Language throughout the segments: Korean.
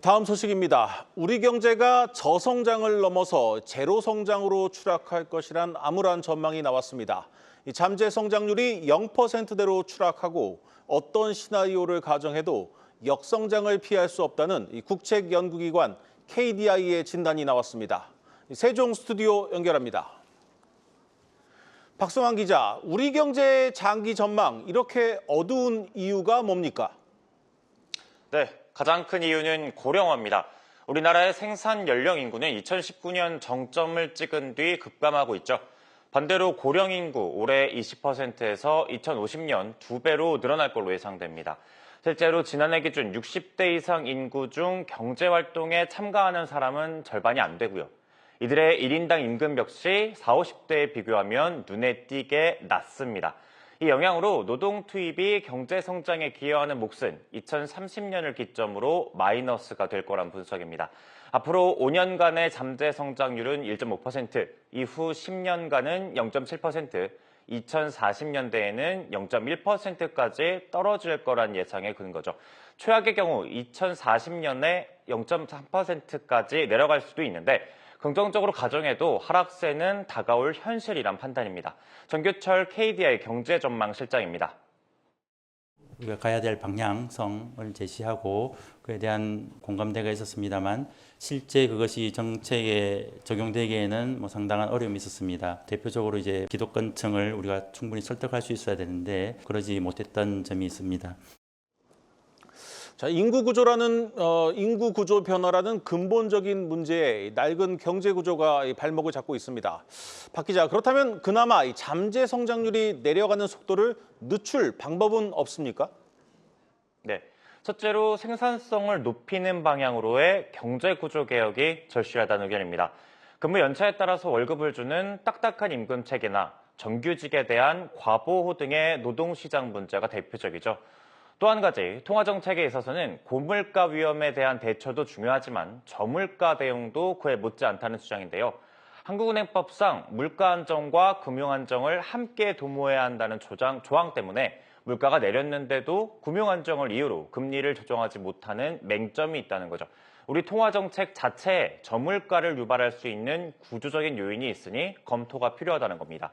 다음 소식입니다. 우리 경제가 저성장을 넘어서 제로 성장으로 추락할 것이란 암울한 전망이 나왔습니다. 잠재 성장률이 0%대로 추락하고 어떤 시나리오를 가정해도 역성장을 피할 수 없다는 국책연구기관 KDI의 진단이 나왔습니다. 세종 스튜디오 연결합니다. 박성환 기자, 우리 경제의 장기 전망 이렇게 어두운 이유가 뭡니까? 네, 가장 큰 이유는 고령화입니다. 우리나라의 생산 연령 인구는 2019년 정점을 찍은 뒤 급감하고 있죠. 반대로 고령 인구 올해 20%에서 2050년 2배로 늘어날 걸로 예상됩니다. 실제로 지난해 기준 60대 이상 인구 중 경제활동에 참가하는 사람은 절반이 안 되고요. 이들의 1인당 임금 역시 40, 50대에 비교하면 눈에 띄게 낮습니다. 이 영향으로 노동 투입이 경제 성장에 기여하는 몫은 2030년을 기점으로 마이너스가 될 거란 분석입니다. 앞으로 5년간의 잠재 성장률은 1.5%, 이후 10년간은 0.7%, 2040년대에는 0.1%까지 떨어질 거란 예상의 근거죠. 최악의 경우 2040년에 0.3%까지 내려갈 수도 있는데 긍정적으로 가정해도 하락세는 다가올 현실이란 판단입니다. 정규철 KDI 경제전망실장입니다. 우리가 가야 될 방향성을 제시하고 그에 대한 공감대가 있었습니다만 실제 그것이 정책에 적용되기에는 상당한 어려움이 있었습니다. 대표적으로 이제 기득권층을 우리가 충분히 설득할 수 있어야 되는데 그러지 못했던 점이 있습니다. 자, 인구 구조 변화라는 근본적인 문제에 낡은 경제 구조가 발목을 잡고 있습니다. 박 기자, 그렇다면 그나마 이 잠재 성장률이 내려가는 속도를 늦출 방법은 없습니까? 네, 첫째로 생산성을 높이는 방향으로의 경제 구조 개혁이 절실하다는 의견입니다. 근무 연차에 따라서 월급을 주는 딱딱한 임금 체계나 정규직에 대한 과보호 등의 노동시장 문제가 대표적이죠. 또 한 가지, 통화정책에 있어서는 고물가 위험에 대한 대처도 중요하지만 저물가 대응도 그에 못지않다는 주장인데요. 한국은행법상 물가 안정과 금융 안정을 함께 도모해야 한다는 조항 때문에 물가가 내렸는데도 금융 안정을 이유로 금리를 조정하지 못하는 맹점이 있다는 거죠. 우리 통화정책 자체에 저물가를 유발할 수 있는 구조적인 요인이 있으니 검토가 필요하다는 겁니다.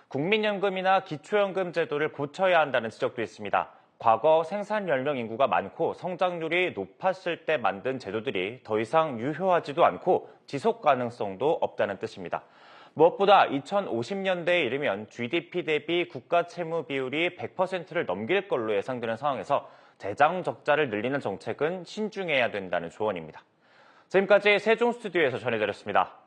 국민연금이나 기초연금 제도를 고쳐야 한다는 지적도 있습니다. 과거 생산 연령 인구가 많고 성장률이 높았을 때 만든 제도들이 더 이상 유효하지도 않고 지속 가능성도 없다는 뜻입니다. 무엇보다 2050년대에 이르면 GDP 대비 국가 채무 비율이 100%를 넘길 걸로 예상되는 상황에서 재정 적자를 늘리는 정책은 신중해야 된다는 조언입니다. 지금까지 세종 스튜디오에서 전해드렸습니다.